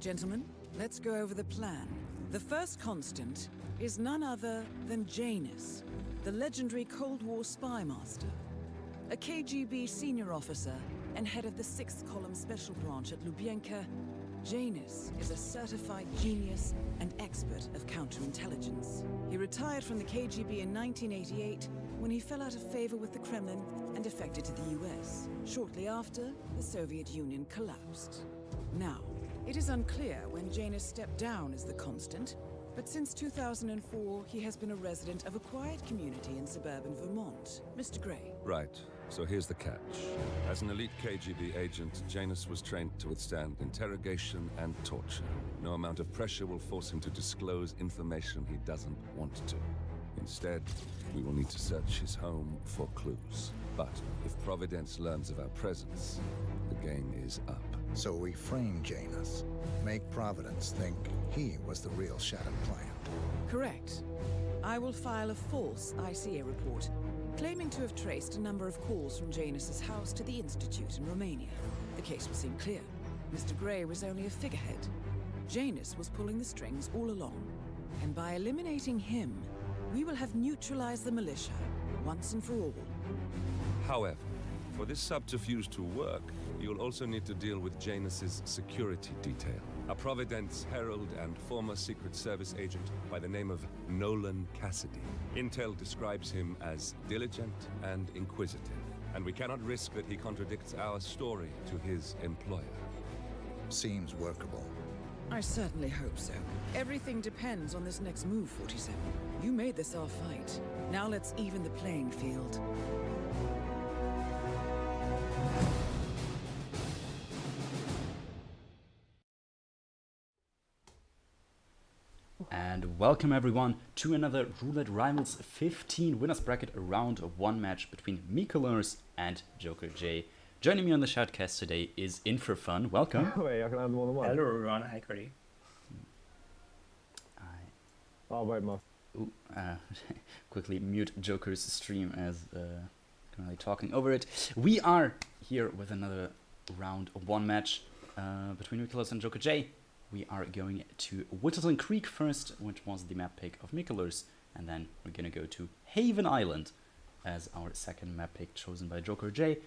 Gentlemen, let's go over the plan. The first constant is none other than Janus, the legendary Cold War spy master. A KGB senior officer and head of the 6th Column Special Branch at Lubyanka, Janus is a certified genius and expert of counterintelligence. He retired from the KGB in 1988 when he fell out of favor with the Kremlin and defected to the US. Shortly after, the Soviet Union collapsed. Now, it is unclear when Janus stepped down as the constant, but since 2004, he has been a resident of a quiet community in suburban Vermont. Mr. Gray. Right. So here's the catch. As an elite KGB agent, Janus was trained to withstand interrogation and torture. No amount of pressure will force him to disclose information he doesn't want to. Instead, we will need to search his home for clues. But if Providence learns of our presence, the game is up. So we frame Janus. Make Providence think he was the real shattered plant. Correct. I will file a false ICA report, claiming to have traced a number of calls from Janus's house to the Institute in Romania. The case will seem clear. Mr. Gray was only a figurehead. Janus was pulling the strings all along. And by eliminating him, we will have neutralized the militia, once and for all. However, for this subterfuge to work, you'll also need to deal with Janus's security detail. A Providence herald and former Secret Service agent by the name of Nolan Cassidy. Intel describes him as diligent and inquisitive, and we cannot risk that he contradicts our story to his employer. Seems workable. I certainly hope so. Everything depends on this next move, 47. You made this our fight. Now let's even the playing field. And welcome everyone to another Roulette Rivals 15 winners bracket round of 1 match between mikulers and Jokerj. Joining me on the Shoutcast today is In4Fun. Welcome. Wait, I can add more than one. Hello everyone, hi Cody. Oh wait, Muff. Quickly mute Joker's stream as currently talking over it. We are here with another round of 1 match between mikulers and Jokerj. We are going to Whittleton Creek first, which was the map pick of mikulers, and then we're going to go to Haven Island as our second map pick chosen by Jokerj.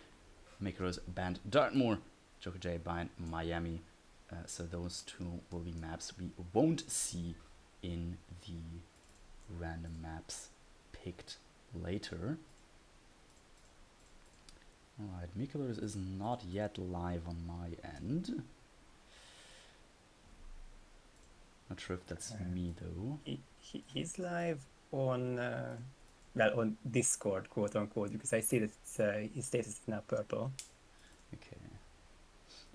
mikulers banned Dartmoor, Jokerj banned Miami, so those two will be maps we won't see in the random maps picked later. Alright, mikulers is not yet live on my end. Not sure if that's me though. He's live on on Discord, quote unquote, because I see that his status is now purple. Okay.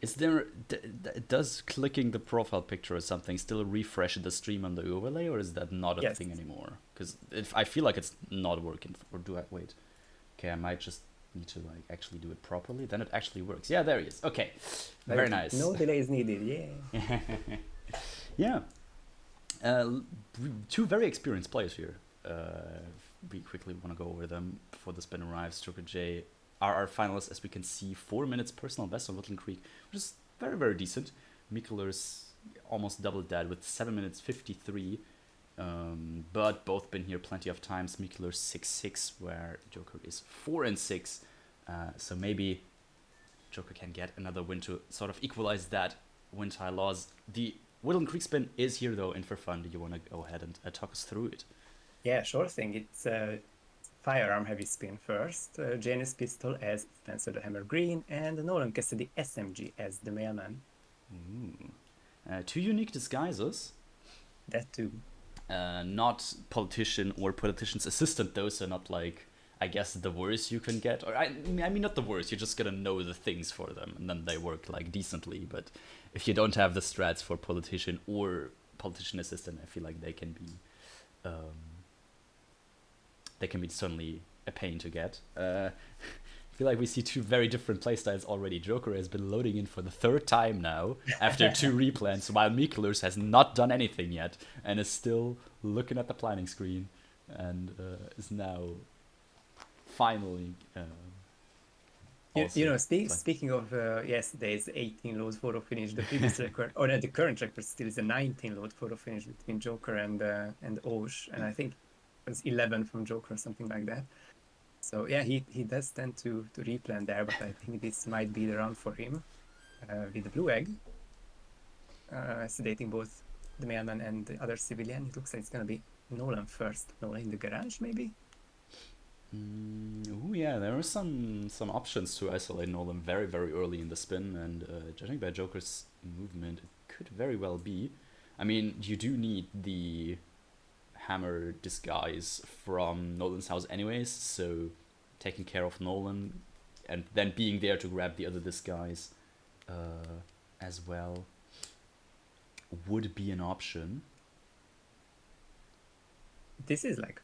Is there does clicking the profile picture or something still refresh the stream on the overlay, or is that not a thing anymore? Because I feel like it's not working. Or do I wait? Okay, I might just need to like actually do it properly. Then it actually works. Yeah, there he is. Okay, very nice. No delay is needed. Yeah. Yeah. Two very experienced players here. We quickly want to go over them before the spin arrives. Jokerj are our finalists, as we can see. 4 minutes personal best on Whittleton Creek, which is very, very decent. mikulers almost doubled that with 7 minutes 53. But both been here plenty of times. mikulers 6-6, where Jokerj is 4-6. So maybe Joker can get another win to sort of equalize that win-tie loss. The Whittleton Creek spin is here though, In4Fun. Do you want to go ahead and talk us through it? Yeah, sure thing. It's firearm heavy spin first. Janus pistol as Spencer the Hammer Green, and Nolan Cassidy SMG as the mailman. Two unique disguises. That too. Not politician or politician's assistant though, so not like, I guess, the worst you can get. Or I mean not the worst, you're just gonna know the things for them and then they work like decently. But if you don't have the strats for politician or politician assistant, I feel like they can be certainly a pain to get. I feel like we see two very different playstyles already. Joker has been loading in for the 3rd time now after 2 replans, while mikulers has not done anything yet and is still looking at the planning screen and is now finally You know, like- speaking of yesterday's 18 load photo finish, the previous record, or the current record still is a 19 load photo finish between Joker and Osh, and I think it was 11 from Joker or something like that. So yeah, he does tend to replan there, but I think this might be the round for him with the blue egg, sedating both the mailman and the other civilian. It looks like it's gonna be Nolan first. Nolan in the garage, maybe. Oh yeah, there are some options to isolate Nolan very very early in the spin, and judging by Joker's movement, it could very well be. I mean, you do need the hammer disguise from Nolan's house anyways, so taking care of Nolan and then being there to grab the other disguise as well would be an option. This is like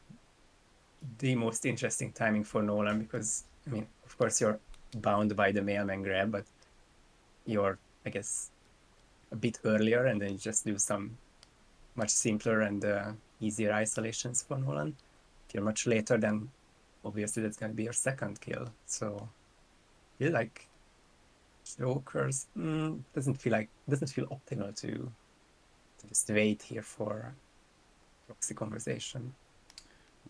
the most interesting timing for Nolan because, I mean, of course you're bound by the mailman grab, but you're, I guess, a bit earlier, and then you just do some much simpler and easier isolations for Nolan. If you're much later, then obviously that's going to be your second kill. So, yeah, like Joker's doesn't feel optimal to just wait here for proxy conversation.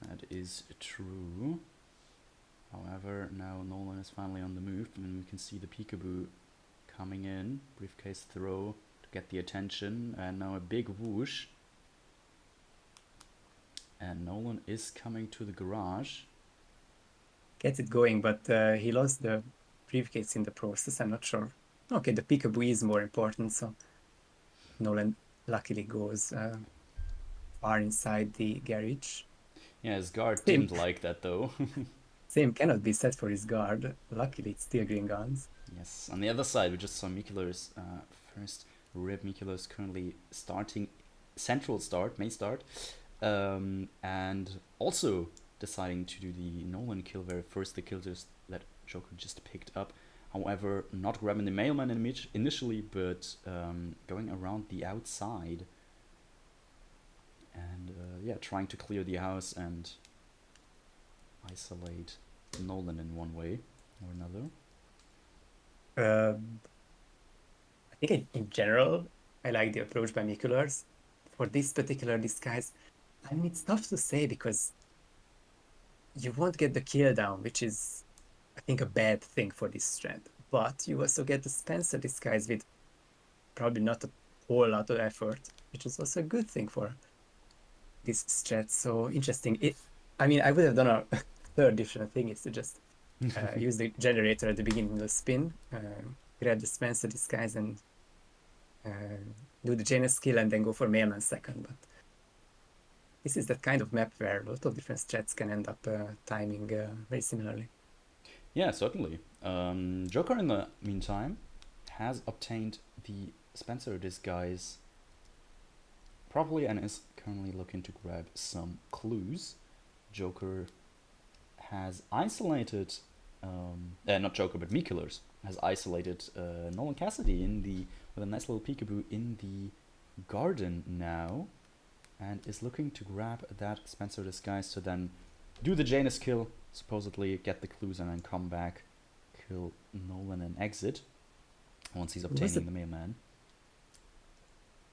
That is true. However, now Nolan is finally on the move, and we can see the peekaboo coming in. Briefcase throw to get the attention, and now a big whoosh. And Nolan is coming to the garage. Gets it going, but he lost the briefcase in the process. I'm not sure. Okay, the peekaboo is more important, so Nolan luckily goes far inside the garage. Yeah, his guard Same. didn't like that though. Same cannot be set for his guard. Luckily, it's still green guns. Yes, on the other side we just saw mikulers. First rib mikulers currently starting central start, main start. And also deciding to do the Nolan kill where first the killers that Joker just picked up. However, not grabbing the mailman initially, but going around the outside. And yeah, trying to clear the house and isolate Nolan in one way or another. I think in general, I like the approach by mikulers. For this particular disguise, I mean, it's tough to say because you won't get the kill down, which is, I think, a bad thing for this strat. But you also get the Spencer disguise with probably not a whole lot of effort, which is also a good thing for this strat. So interesting. I mean, I would have done a third different thing is to just use the generator at the beginning of the spin, grab the Spencer disguise and do the Janus skill and then go for mailman second. But this is that kind of map where a lot of different strats can end up timing very similarly. Yeah, certainly. Joker, in the meantime, has obtained the Spencer disguise properly and is currently looking to grab some clues. Joker has isolated, not Joker, but mikulers has isolated Nolan Cassidy with a nice little peekaboo in the garden now, and is looking to grab that Spencer disguise to then do the Janus kill, supposedly get the clues, and then come back, kill Nolan and exit once he's obtaining the mailman.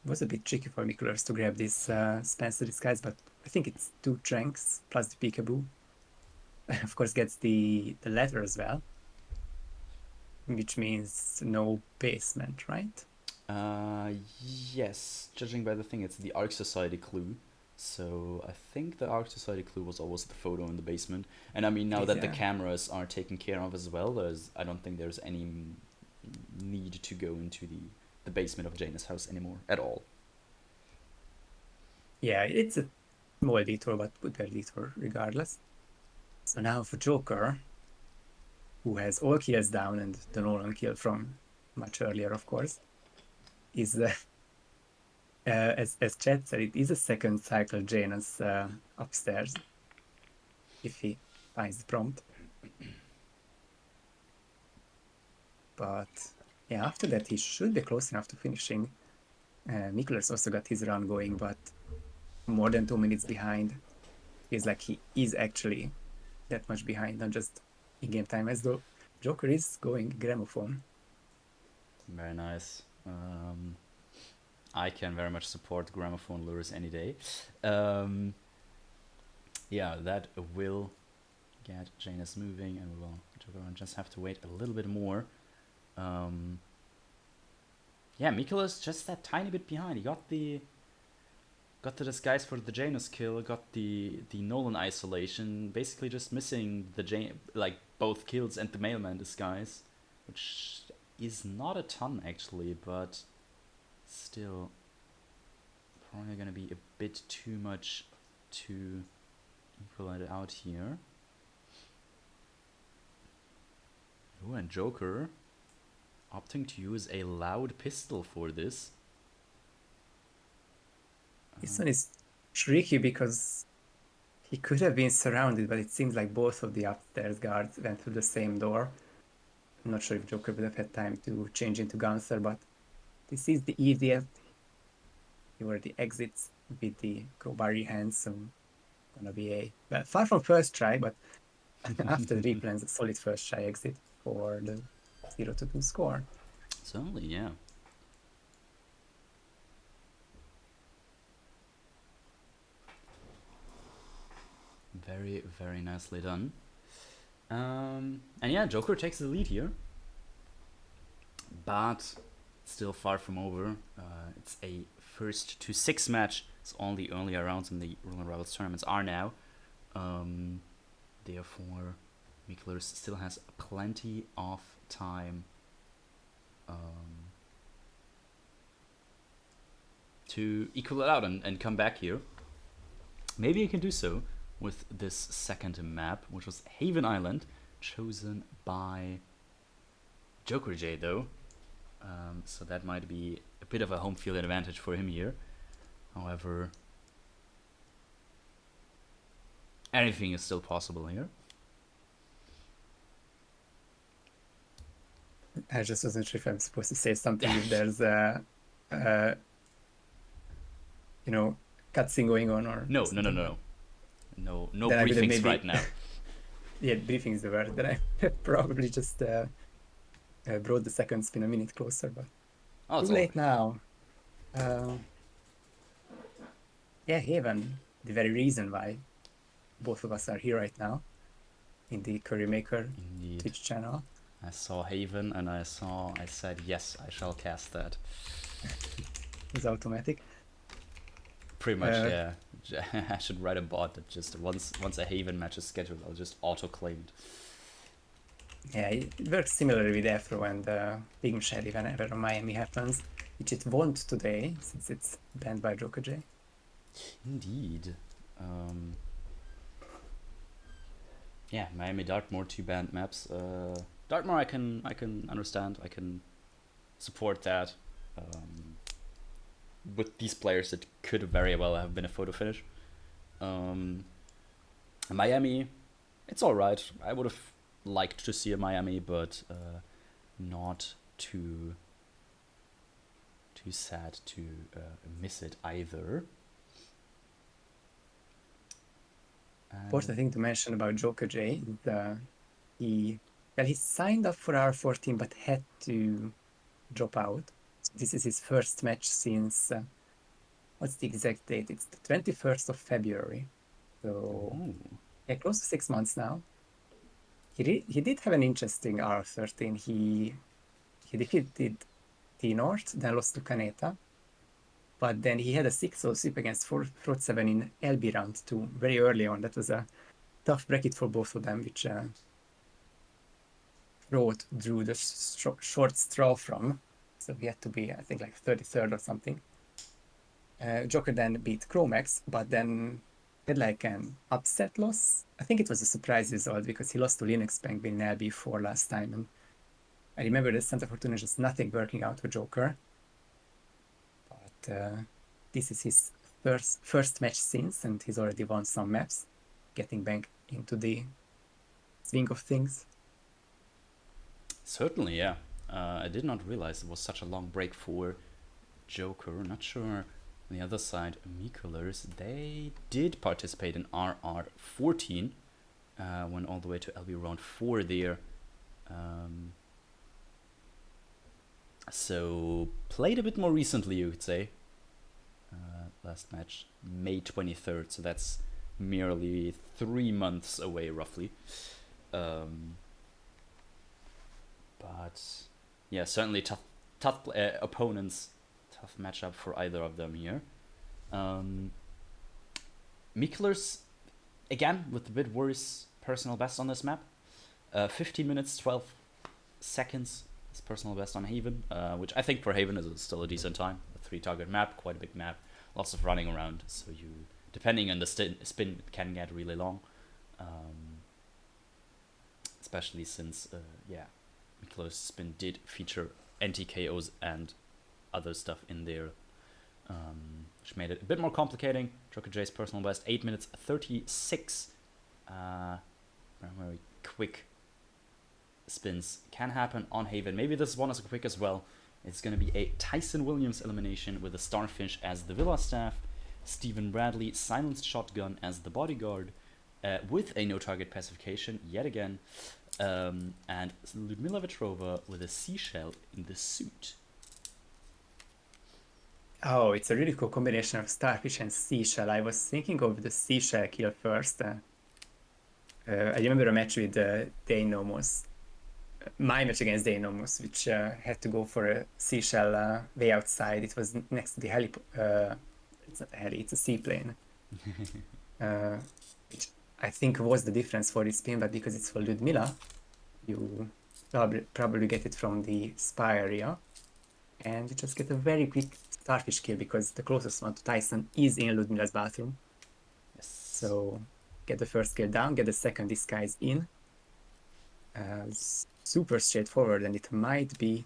It was a bit tricky for mikulers to grab this Spencer disguise, but I think it's 2 tranks plus the peekaboo. Of course, gets the letter as well, which means no basement, right? Yes, judging by the thing, it's the Ark Society clue. So I think the Ark Society clue was always the photo in the basement. And I mean, now that the cameras are taken care of as well, I don't think there's any need to go into the basement of Janus' house anymore at all. Yeah, it's a small detour, but would be a detour regardless. So now for Joker, who has all kills down and the Nolan kill from much earlier, of course, is as Chad said, it is a second cycle Janus upstairs if he finds the prompt. But yeah, after that he should be close enough to finishing. Mikulers also got his run going, but more than 2 minutes behind. Feels like he is actually that much behind, not just in-game time, as though Joker is going gramophone. Very nice. I can very much support gramophone lures any day. Yeah, that will get Janus moving, and we will just have to wait a little bit more. Yeah, Mikulers just that tiny bit behind. He got the disguise for the Janus kill, got the Nolan isolation, basically just missing the both kills and the mailman disguise, which is not a ton actually, but still probably gonna be a bit too much to equal it out here. Oh, and Joker opting to use a loud pistol for this. This one is tricky because he could have been surrounded, but it seems like both of the upstairs guards went through the same door. I'm not sure if Joker would have had time to change into Gunther, but this is the easiest. Here were the exits with the crowbar hands, so gonna be far from first try, but after the replans, a solid first try exit for the 0-2 score. Certainly, yeah. Very, very nicely done. And yeah, Joker takes the lead here. But still far from over. It's a 1-6 match. It's all the earlier rounds in the Roulette Rivals tournaments are now. Therefore, Mikulers still has plenty of time to equal it out and come back here. Maybe he can do so with this second map, which was Haven Island, chosen by Jokerj though. So that might be a bit of a home field advantage for him here. However, anything is still possible here. I just wasn't sure if I'm supposed to say something if there's cutscene going on or No briefings maybe, right now. Yeah, briefing is the word that I probably just brought the second spin a minute closer, but too late now. Yeah, Haven, the very reason why both of us are here right now in the Curry Maker Indeed. Twitch channel. I saw Haven and I said, yes, I shall cast that. It's automatic. Pretty much, yeah. I should write a bot that just once a Haven match is scheduled, I'll just auto-claim it. Yeah, it works similarly with Afro and Big Shelly whenever Miami happens, which it won't today since it's banned by Jokerj. Indeed. Yeah, Miami Dartmoor, 2 banned maps. Dartmoor I can understand, I can support that. With these players it could very well have been a photo finish. Miami, it's alright. I would have liked to see a Miami, but not too sad to miss it either. Important thing to mention about Jokerj is he signed up for R14 but had to drop out. So this is his first match since what's the exact date? It's the 21st of February. So yeah, close to 6 months now. He did have an interesting R13. He defeated T North, then lost to Kaneta. But then he had a 6-0 sweep against Frot 7 in LB round 2 very early on. That was a tough bracket for both of them, which Frot drew the short straw from. So he had to be, I think, like 33rd or something. Joker then beat Chromax, but then had like an upset loss. I think it was a surprise result because he lost to Linux Bank in LB4 last time. And I remember that Santa Fortuna just nothing working out for Joker. This is his first match since, and he's already won some maps, getting back into the swing of things. Certainly, yeah. I did not realize it was such a long break for Joker. Not sure on the other side, Mikulers, they did participate in RR14, went all the way to LB round 4 there. So played a bit more recently, you could say. Last match, May 23rd, so that's merely 3 months away, roughly. But yeah, certainly tough opponents, tough matchup for either of them here. mikulers, again, with a bit worse personal best on this map. 15 minutes, 12 seconds is personal best on Haven, which I think for Haven is still a decent time. A 3-target map, quite a big map, lots of running around, so you, depending on the spin, it can get really long. Especially since, mikulers spin did feature NTKOs and other stuff in there, which made it a bit more complicating. Jokerj's personal best, 8 minutes 36. Very quick spins can happen on Haven. Maybe this one is quick as well. It's going to be a Tyson Williams elimination with a Starfish as the Villa staff, Stephen Bradley silenced shotgun as the bodyguard, with a no target pacification yet again, and Ludmila Vetrova with a seashell in the suit. Oh, it's a really cool combination of Starfish and Seashell. I was thinking of the Seashell kill first. I remember a match with Dane Nomos. My match against Dane Nomos, which had to go for a Seashell way outside. It was next to the heli. It's not a heli, it's a seaplane. Which I think was the difference for this spin, but because it's for Ludmila, you probably get it from the spy area. And you just get a very quick Starfish kill because the closest one to Tyson is in Ludmila's bathroom. Yes. So get the first kill down, get the second disguise in. Super straightforward, and it might be,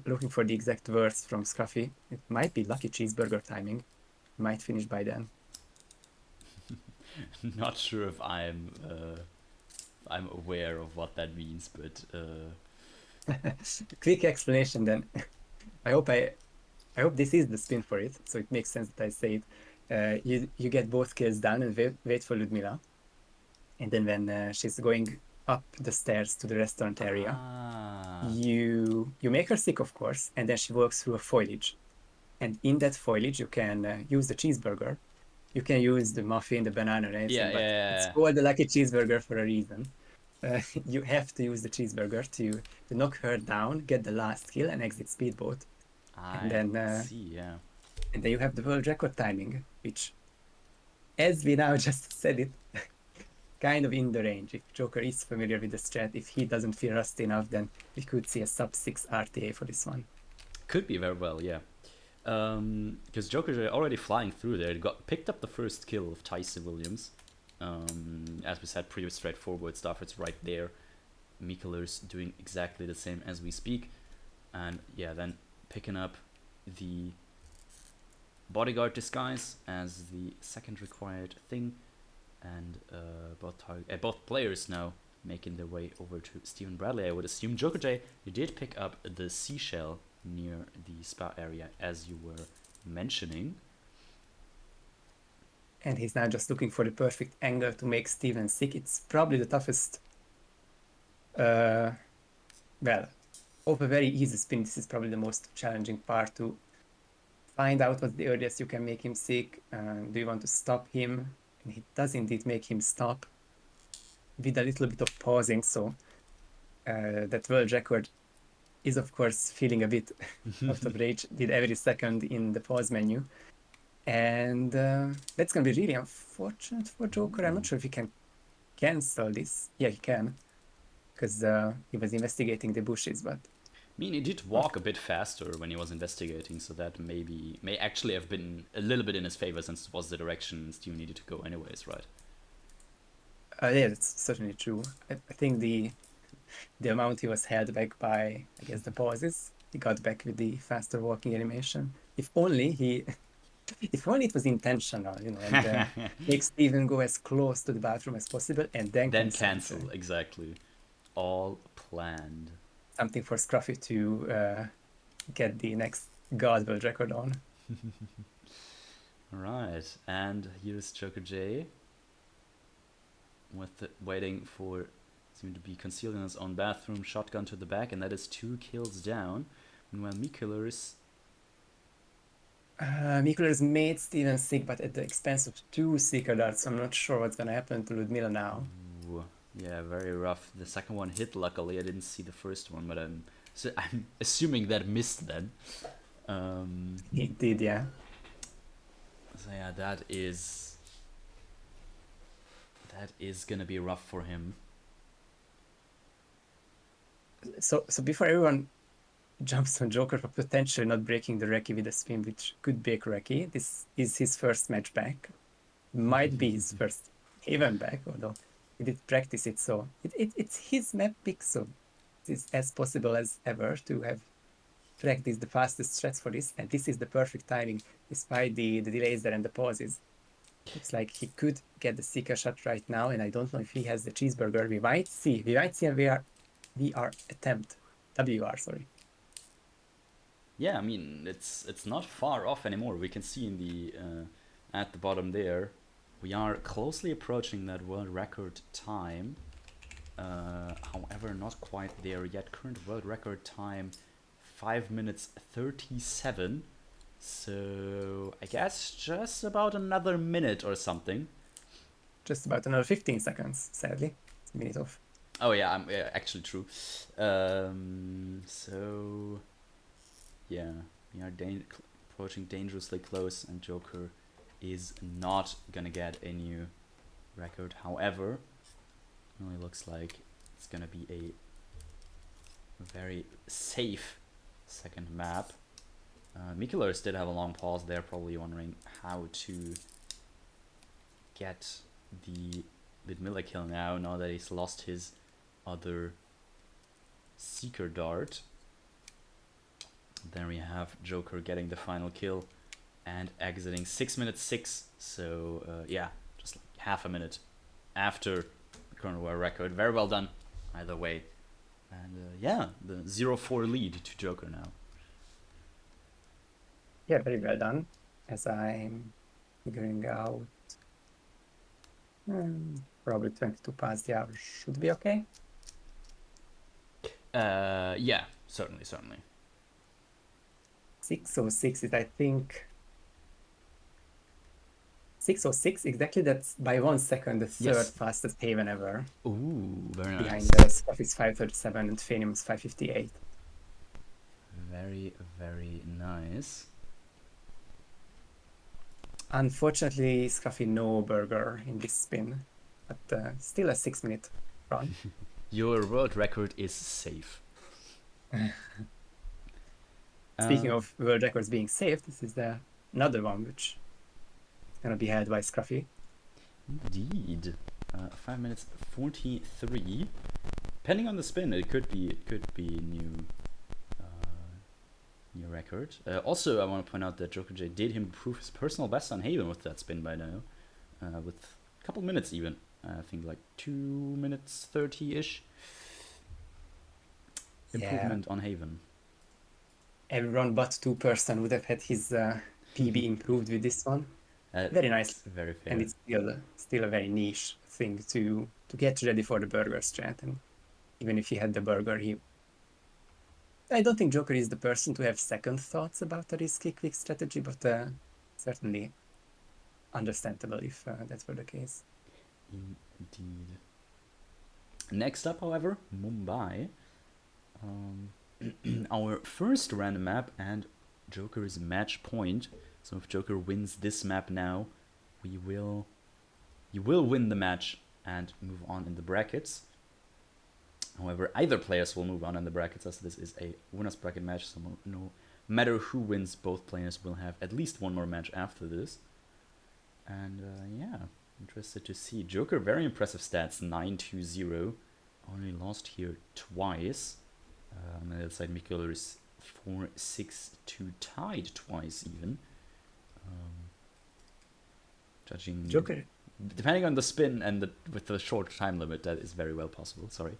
looking for the exact words from Scruffy, it might be lucky cheeseburger timing. Might finish by then. Not sure if I'm aware of what that means, but Quick explanation then. I hope this is the spin for it, so it makes sense that I say it. You get both kills down and wait for Ludmila, and then when she's going up the stairs to the restaurant area, you make her sick, of course, and then she walks through a foliage, and in that foliage you can use the cheeseburger. You can use the muffin, the banana, and anything, but it's called the lucky cheeseburger for a reason. You have to use the cheeseburger to knock her down, get the last kill, and exit speedboat. And then you have the world record timing, which, as we now just said it, kind of in the range. If Joker is familiar with the strat, if he doesn't feel rusty enough, then we could see a sub 6 RTA for this one. Could be very well, yeah. Because Jokerj are already flying through there. It got picked up the first kill of Tyson Williams. As we said, pretty straightforward stuff. It's right there. mikulers doing exactly the same as we speak. And yeah, then picking up the bodyguard disguise as the second required thing. And both players now making their way over to Stephen Bradley. I would assume Jokerj, you did pick up the seashell near the spa area, as you were mentioning. And he's now just looking for the perfect angle to make Steven sick. It's probably the toughest. Of a very easy spin, this is probably the most challenging part to find out what's the earliest you can make him sick. Do you want to stop him? And he does indeed make him stop with a little bit of pausing. So that world record is, of course, feeling a bit out of rage with every second in the pause menu. And that's going to be really unfortunate for Joker. I'm not sure if he can cancel this. Yeah, he can. Because he was investigating the bushes, but... I mean, he did walk a bit faster when he was investigating, so that may actually have been a little bit in his favor, since it was the direction Steve needed to go anyways, right? Yeah, that's certainly true. I think the amount he was held back by, I guess, the pauses, he got back with the faster walking animation. If only it was intentional, and make Steven go as close to the bathroom as possible, and then cancel. Exactly. All planned. Something for Scruffy to get the next God world record on. Alright, and here's Jokerj waiting for seemed to be concealed in his own bathroom, shotgun to the back, and that is 2 kills down. Meanwhile, mikulers. Mikulers made Steven sick, but at the expense of 2 Seeker darts. I'm not sure what's gonna happen to Ludmila now. Ooh, yeah, very rough. The second one hit, luckily. I didn't see the first one, but I'm assuming that missed then. He did, yeah. So yeah, that is gonna be rough for him. So before everyone jumps on Joker for potentially not breaking the recce with a spin, which could break recce, this is his first match back. Might be his first Haven back, although he did practice it, so it's his map pick, so it's as possible as ever to have practiced the fastest strats for this, and this is the perfect timing, despite the delays there and the pauses. Looks like he could get the Seeker shot right now, and I don't know if he has the cheeseburger. We might see a VR attempt. WR, sorry. Yeah, I mean it's not far off anymore. We can see in the at the bottom there, we are closely approaching that world record time. However, not quite there yet. Current world record time 5 minutes 37. So I guess just about another minute or something. Just about another 15 seconds, sadly. It's a minute off. Oh yeah, actually true. So yeah, we are approaching dangerously close, and Joker is not gonna get a new record. However, it only looks like it's gonna be a very safe second map. mikulers did have a long pause there, probably wondering how to get the Ludmila kill now that he's lost his other Seeker dart. Then we have Joker getting the final kill and exiting 6 minutes 6. So yeah, just like half a minute after the current world record. Very well done either way. And yeah, the 0-4 lead to Joker now. Yeah, very well done. As I'm figuring out, probably 22 past the hour should be okay. Yeah, certainly. 6:06 is, I think, 6:06 exactly. That's by 1 second the third Yes. fastest Haven ever. Ooh, very nice. Behind the Scruffy's 5:37 and Phanim's 5:58. Very, very nice. Unfortunately, Scruffy no burger in this spin, but still a 6-minute run. Your world record is safe. Speaking of world records being safe, this is another one which is gonna be held by Scruffy. Indeed. 5 minutes 43. Depending on the spin, it could be new record. Also, I want to point out that Jokerj did improve his personal best on Haven with that spin by now, with a couple minutes even. I think like 2 minutes 30-ish improvement on Haven. Everyone but 2% would have had his PB improved with this one. Very nice. Very fair. And it's still a very niche thing to get ready for the burger strat. And even if he had the burger, I don't think Joker is the person to have second thoughts about a risky quick strategy, but certainly understandable if that were the case. Indeed. Next up, however, Mumbai. Our first random map and Joker's match point. So if Joker wins this map now, you will win the match and move on in the brackets. However, either players will move on in the brackets, as this is a winner's bracket match, so no matter who wins, both players will have at least one more match after this. And yeah, interested to see. Joker, very impressive stats, 9-2-0. Only lost here twice. On the other side, mikulers 4-6-2, tied twice even. Judging Joker, depending on the spin and with the short time limit, that is very well possible. Sorry.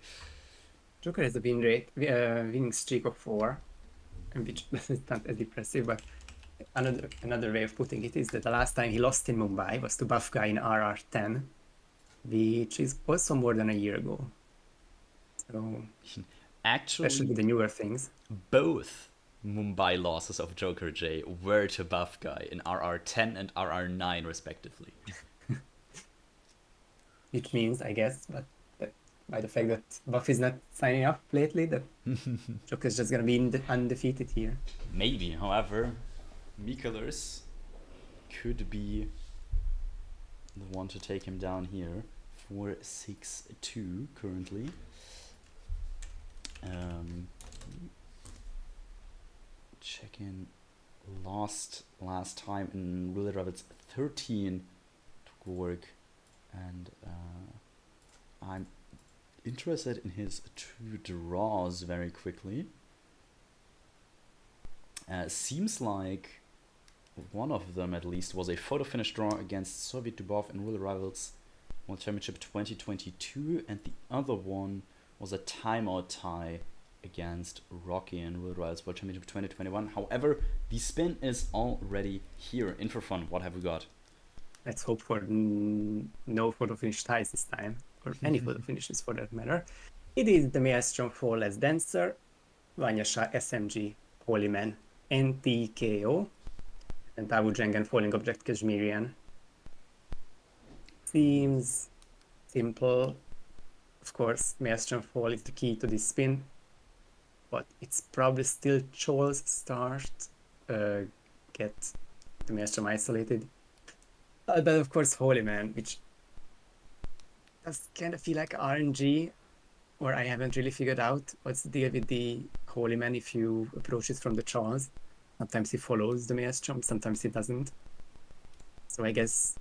Joker has a winning streak of 4, and which is not as impressive, but another way of putting it is that the last time he lost in Mumbai was to buff guy in RR10, which is also more than a year ago. So, especially Actually, with the newer things. both Mumbai losses of Jokerj were to buff guy in RR10 and RR9 respectively. Which means, I guess, but that by the fact that Buff is not signing up lately, that Joker is just gonna be undefeated here. Maybe, however, mikulers could be the one to take him down here. 4-6-2 currently. Check in. Lost last time in Roulette Rivals 13 to Gorg, and I'm interested in his 2 draws very quickly. Seems like one of them at least was a photo finish draw against Soviet Dubov in Roulette Rivals World Championship 2022, and the other one was a timeout tie against Rocky in Roulette Rivals World Championship 2021. However, the spin is already here. In4Fun, what have we got? Let's hope for no photo finish ties this time, or any photo finishes for that matter. It is the Maelstrom Flawless Dancer, Vanyasha SMG, Holyman, NTKO, and Tabu Jengen Falling Object Kashmirian. Seems simple. Of course, Maelstrom Fall is the key to this spin, but it's probably still Chol's start. Get the Maelstrom isolated. But of course, Holy Man, which does kind of feel like RNG, or I haven't really figured out what's the deal with the Holy Man if you approach it from the Charles. Sometimes he follows the Maelstrom, sometimes he doesn't. So I guess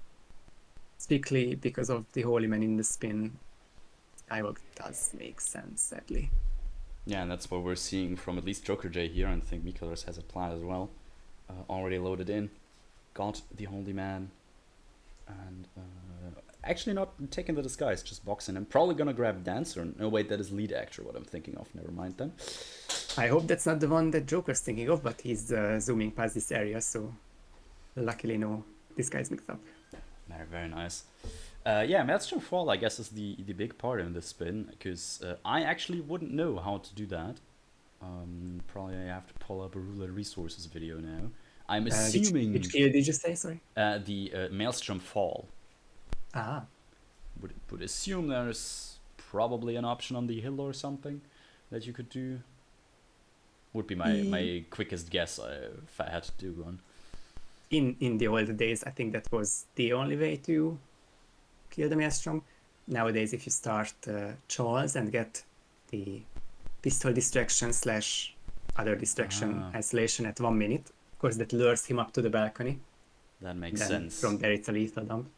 strictly because of the Holy Man in the spin, Skywalk does make sense, sadly. Yeah, and that's what we're seeing from at least Jokerj here, and I think mikulers has a plan as well. Already loaded in, got the Holy Man, and actually not taking the disguise, just boxing him. Probably gonna grab Dancer. No, wait, that is lead actor, what I'm thinking of. Never mind then. I hope that's not the one that Joker's thinking of, but he's zooming past this area, so luckily no, this guy's mixed up. Very, very nice. Yeah, Maelstrom Fall, I guess, is the big part in this spin, because I actually wouldn't know how to do that. Probably I have to pull up a Roulette Resources video now. I'm assuming... Which kill did you say, sorry? The Maelstrom Fall. Ah. Would assume there's probably an option on the hill or something that you could do. Would be my quickest guess if I had to do one. In the old days, I think that was the only way to kill the Maelstrom. Nowadays, if you start Charles and get the pistol distraction / other distraction isolation at 1 minute, of course that lures him up to the balcony. That makes sense. From there it's a lethal dump.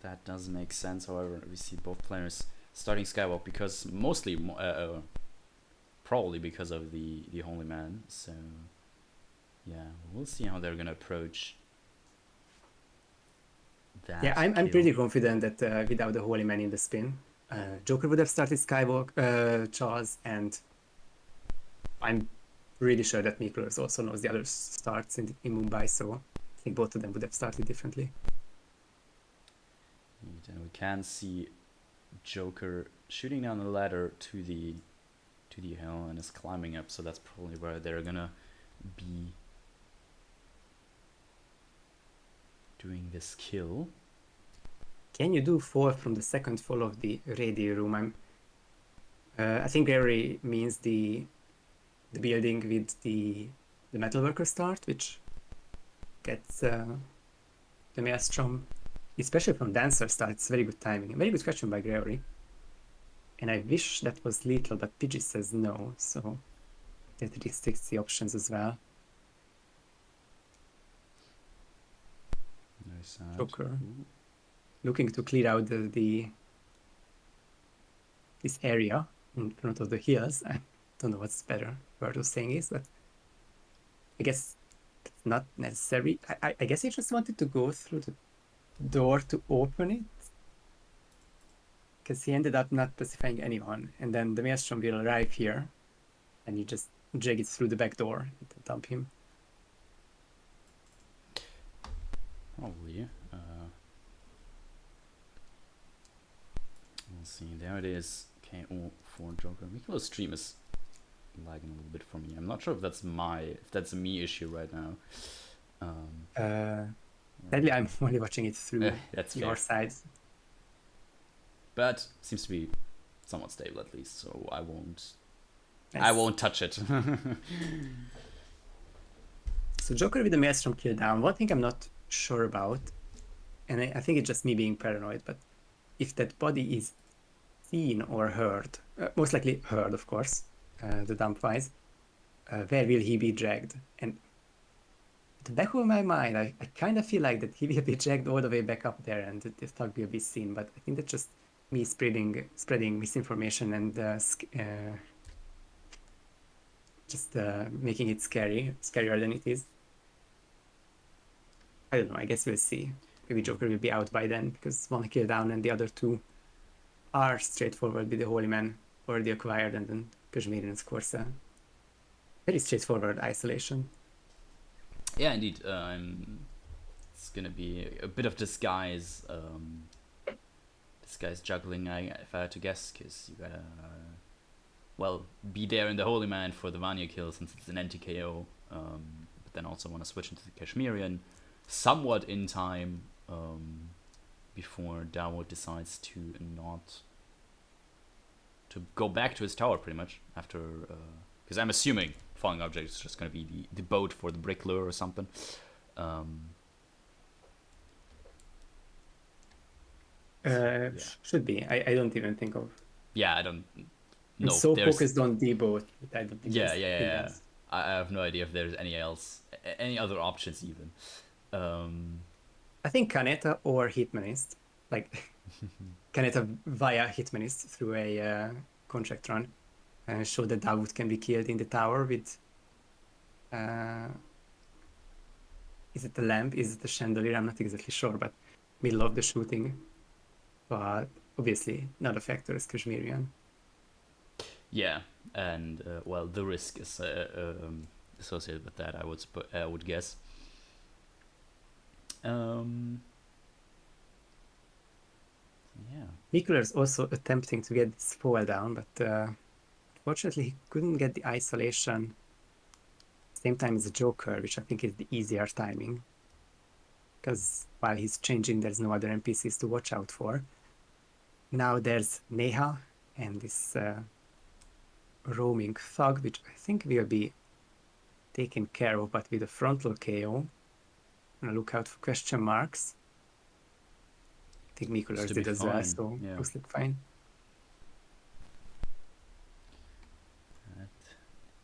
That does make sense. However, we see both players starting Skywalk because mostly, probably because of the Holy Man. So yeah, we'll see how they're gonna approach that. Yeah, I'm pretty confident that without the Holy Man in the spin, Joker would have started Skywalk, Charles, and I'm really sure that mikulers also knows the other starts in Mumbai, so I think both of them would have started differently. And we can see Joker shooting down the ladder to the hill and is climbing up, so that's probably where they're gonna be doing this kill. Can you do fall from the second floor of the radio room? I think Gary means the building with the metalworker start, which gets the Maelstrom, especially from Dancer start. It's very good timing. A very good question by Gregory. And I wish that was lethal, but Pidgey says no, so that restricts the options as well. Nice. Joker looking to clear out this area in front of the hills. I don't know what's better word of saying is, but I guess it's not necessary. I guess he just wanted to go through the door to open it, because he ended up not specifying anyone, and then the Maelstrom will arrive here and you just drag it through the back door and dump him. Probably. We'll Let's see, there it is. KO for Joker. Mikuler's stream is lagging a little bit for me. I'm not sure if that's a me issue right now. Sadly, I'm only watching it through That's your fair. side. But seems to be somewhat stable at least, so I won't Nice. touch it. So Joker with the Maelstrom kill down. One thing I'm not sure about, and I think it's just me being paranoid, but if that body is seen or heard, most likely heard, of course, the dump wise, where will he be dragged? And at the back of my mind, I kind of feel like that he will be dragged all the way back up there and the thug will be seen, but I think that's just me spreading misinformation and just making it scarier than it is. I don't know, I guess we'll see. Maybe Joker will be out by then because one kill down and the other two are straightforward with the Holy Man already acquired, and then Kashmirian scores a very straightforward isolation. Yeah, indeed. It's gonna be a bit of disguise juggling, if I had to guess, because you gotta be there in the Holy Man for the Vanya kill since it's an anti-KO, but then also want to switch into the Kashmirian somewhat in time before Dawood decides to go back to his tower pretty much after, because I'm assuming falling object is just going to be the boat for the brick lure or something. Should be. I don't even think of. Yeah, I don't I'm know. so focused on D boat that I don't think. Yeah. I have no idea if there's any other options even. I think Kaneta or Hitmanist, like Kaneta via Hitmanist through a contract run, show that Dawood can be killed in the tower with. Is it the lamp? Is it the chandelier? I'm not exactly sure, but middle of the shooting. But obviously not a factor as Kashmirian. Yeah, and the risk is associated with that. I would guess. Yeah. Mikuler's also attempting to get this fall down, but unfortunately he couldn't get the isolation same time as the Joker, which I think is the easier timing. Because while he's changing, there's no other NPCs to watch out for. Now there's Neha and this roaming thug, which I think will be taken care of, but with a frontal KO. Look out for question marks. I think Mikulers did as well, so yeah. looks like fine.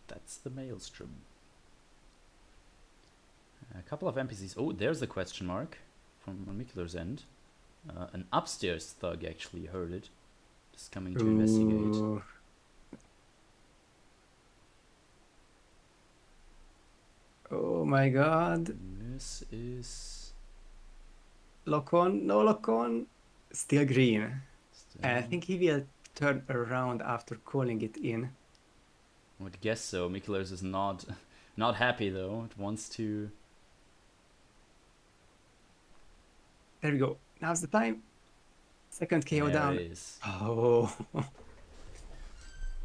That's the Maelstrom. A couple of NPCs. Oh, there's a question mark from Mikuler's end. An upstairs thug actually heard it. Just coming to investigate. Oh my god. This is... Lock on, no lock on. Still green. And I think he will turn around after calling it in. I would guess so. Mikulers is not happy though. It wants to... There we go. Now's the time. Second KO There down. it is. Oh.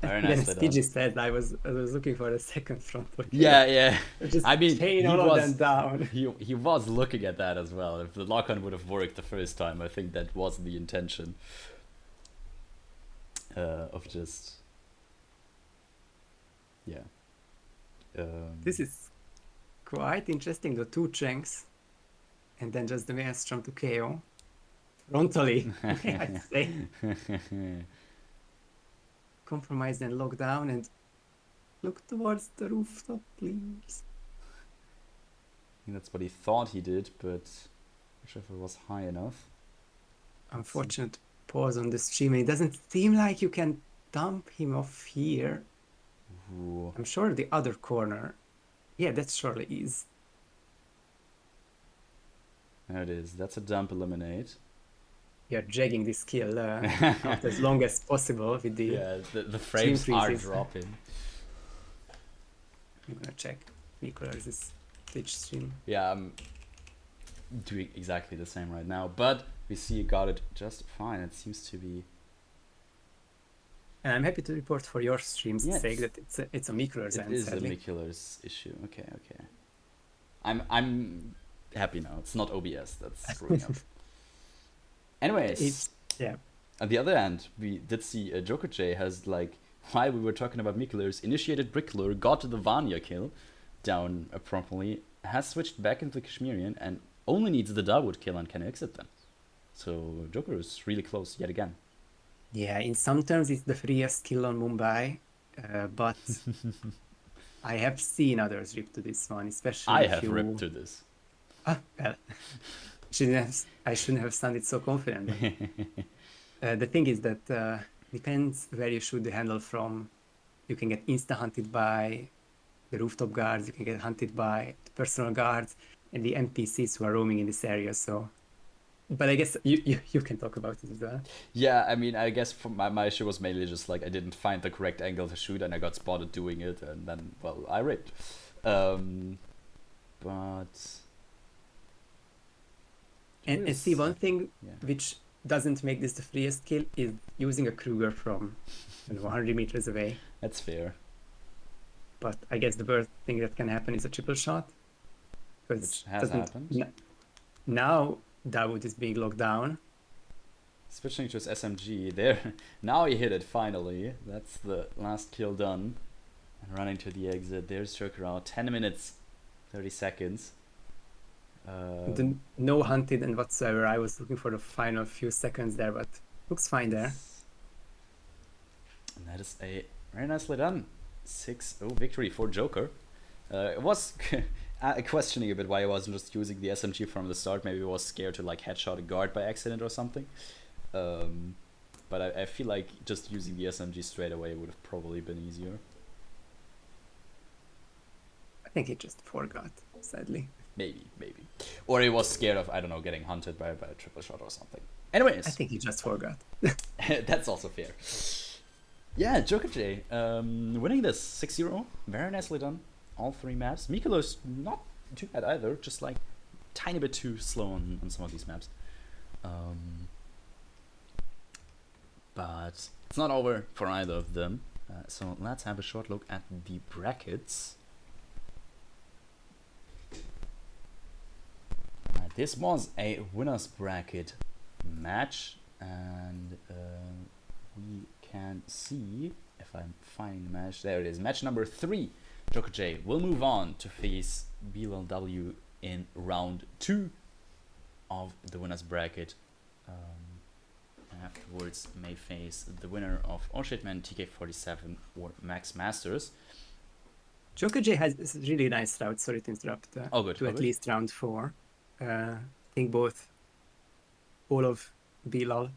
Very Then nicely as PG done. said, I was looking for a second frontal KO. Yeah. Just I mean, chain all of them down. He was looking at that as well. If the lock-on would have worked the first time, I think that was the intention of just... Yeah. This is quite interesting, the two chunks. And then just the Maelstrom to KO. Frontally, I'd say. Compromise and lock down and look towards the rooftop, please. I think that's what he thought he did, but I'm not sure if it was high enough. Unfortunate pause on the stream. It doesn't seem like you can dump him off here. Ooh. I'm sure the other corner. Yeah, that surely is. There it is. That's a dump eliminate. You're dragging this kill out as long as possible with the... Yeah, the frames are freezes. dropping. I'm gonna check Mikuler's Twitch stream. Yeah, I'm doing exactly the same right now, but we see you got it just fine. It seems to be And I'm happy to report for your stream's Yes. sake that it's a mikulers It end, is a sadly. mikulers issue. Okay. I'm happy now. It's not OBS that's screwing up. Anyways, Yeah. on the other hand, we did see Jokerj has, like, while we were talking about mikulers, initiated Bricklure, got the Vanya kill down properly, has switched back into Kashmirian, and only needs the Dawood kill and can exit them. So Joker is really close yet again. Yeah, in some terms it's the freest kill on Mumbai, but I have seen others rip to this one, especially I if have you... ripped to this. Ah, well, I shouldn't have sounded so confident. The thing is that depends where you shoot the handle from. You can get insta-hunted by the rooftop guards, you can get hunted by the personal guards and the NPCs who are roaming in this area, so... But I guess you can talk about it as well. Yeah, I mean, I guess for my issue was mainly just like I didn't find the correct angle to shoot, and I got spotted doing it, and then, well, I ripped. But And see, one thing yeah. which doesn't make this the freest kill is using a Kruger from 100 meters away. That's fair. But I guess the worst thing that can happen is a triple shot. Which has happened. Now Dawood is being locked down. Switching to his SMG there. Now he hit it finally. That's the last kill done. And running to the exit. There's Jokerj out. 10 minutes, 30 seconds. No hunted and whatsoever. I was looking for the final few seconds there, but looks fine there. And that is a very nicely done 6-0 victory for Jokerj. It was questioning a bit why I wasn't just using the SMG from the start. Maybe I was scared to like headshot a guard by accident or something. But I feel like just using the SMG straight away would have probably been easier. I think he just forgot, sadly. Maybe. Or he was scared of, I don't know, getting hunted by a triple shot or something. Anyways. I think he just forgot. That's also fair. Yeah, Jokerj winning this 6-0. Very nicely done. All 3 maps. mikulers not too bad either. Just like tiny bit too slow on some of these maps. But it's not over for either of them. So let's have a short look at the brackets. This was a winners bracket match, and we can see if I'm finding the match. There it is. Match number 3. Jokerj will move on to face BLW in round 2 of the winners bracket. Afterwards, may face the winner of Oshitman, TK47, or Max Masters. Jokerj has a really nice route, sorry to interrupt, to at least round 4. I think all of Bilal,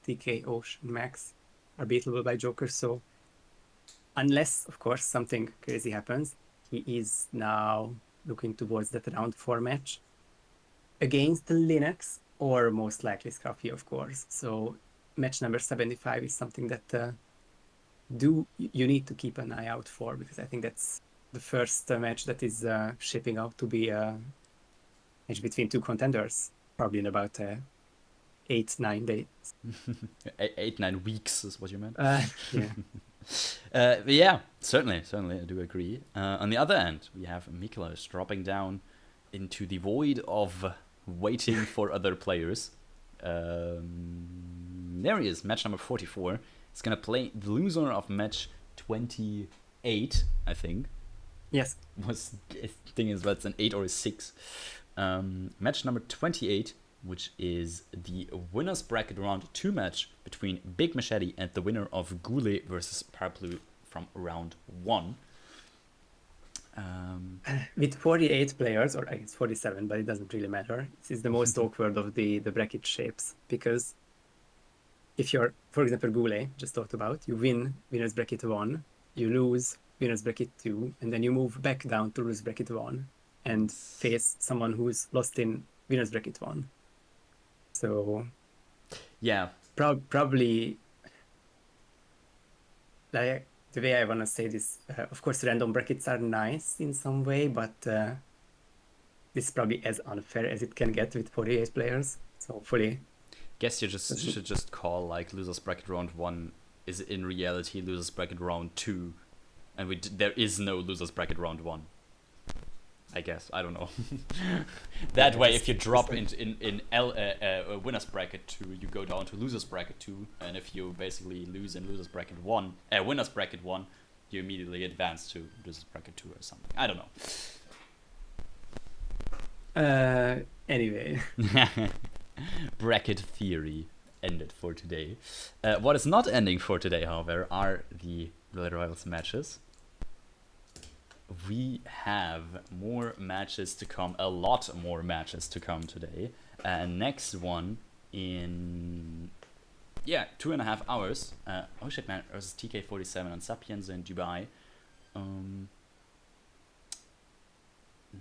TK, Osh, and Max are beatable by Jokerj, so unless, of course, something crazy happens, he is now looking towards that round 4 match against Linux, or most likely Scruffy, of course. So match number 75 is something that you need to keep an eye out for, because I think that's the first match that is shaping out to be a match between 2 contenders, probably in about 8-9 days. 8-9 weeks is what you meant. Yeah. Yeah, certainly, I do agree. On the other end, we have mikulers dropping down into the void of waiting for other players. There he is, match number 44. He's gonna play the loser of match 28, I think. Yes. I think is that's an 8 or a 6. Match number 28, which is the winners bracket round 2 match between Big Machete and the winner of Goulet versus Paraplu from round 1. With 48 players, or I guess 47, but it doesn't really matter. This is the most awkward of the bracket shapes, because if you're, for example, Goulet, just talked about, you win winners bracket 1, you lose winners bracket 2, and then you move back down to lose bracket 1 and face someone who's lost in winners bracket 1. So yeah, probably, like, the way I want to say this, of course, random brackets are nice in some way, but this is probably as unfair as it can get with 48 players. So hopefully, guess you should just call like losers bracket round 1 is in reality losers bracket round 2, and there is no losers bracket round 1. I guess, I don't know. That way, if you drop in winners bracket 2, you go down to losers bracket 2, and if you basically lose in losers bracket 1, winners bracket 1, you immediately advance to losers bracket 2 or something. I don't know. Anyway. Bracket theory ended for today. What is not ending for today, however, are the Roulette Rivals matches. We have more matches to come, a lot more matches to come today. Next one in 2.5 hours. Oh shit, man, versus TK47 on Sapienza in Dubai.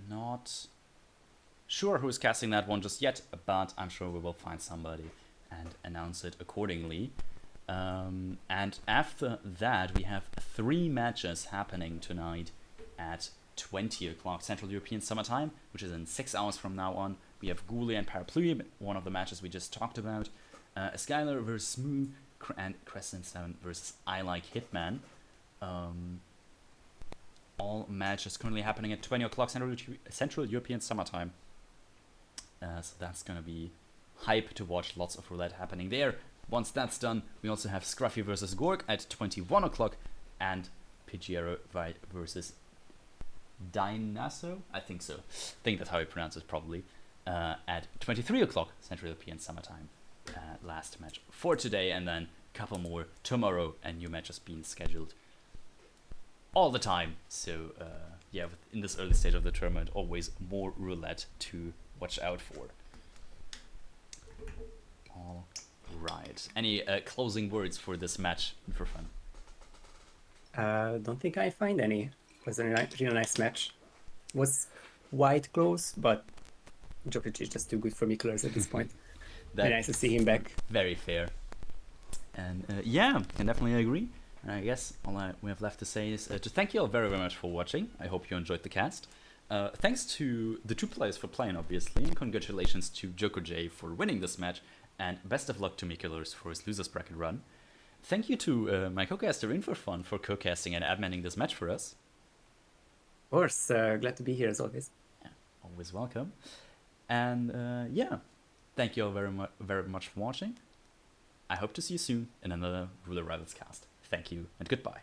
Not sure who's casting that one just yet, but I'm sure we will find somebody and announce it accordingly. And after that, we have 3 matches happening tonight at 20 o'clock Central European Summer Time, which is in 6 hours from now on. We have Ghoulie and Parapluie, one of the matches we just talked about. Skylar versus Smoo, and Crescent 7 versus I Like Hitman. All matches currently happening at 20 o'clock Central European Summer Time. So that's going to be hype to watch. Lots of roulette happening there. Once that's done, we also have Scruffy versus Gorg at 21 o'clock and Pidgeotto versus Dinaso? I think so. I think that's how you pronounce it probably. At 23 o'clock Central European Summertime. Last match for today, and then a couple more tomorrow, and new matches being scheduled all the time. So in this early stage of the tournament, always more roulette to watch out for. All right. Any closing words for this match for fun? Don't think I find any. It was a really nice match. Was quite close, but Jokerj is just too good for mikulers at this point. Very nice to see him back. Very fair. And can definitely agree. And I guess all we have left to say is to thank you all very, very much for watching. I hope you enjoyed the cast. Thanks to the 2 players for playing, obviously, and congratulations to Jokerj for winning this match, and best of luck to mikulers for his losers bracket run. Thank you to my co-caster In4Fun for co-casting and adminning this match for us. Of course, glad to be here as always. Yeah, always welcome. And thank you all very much for watching. I hope to see you soon in another Roulette Rivals cast. Thank you and goodbye.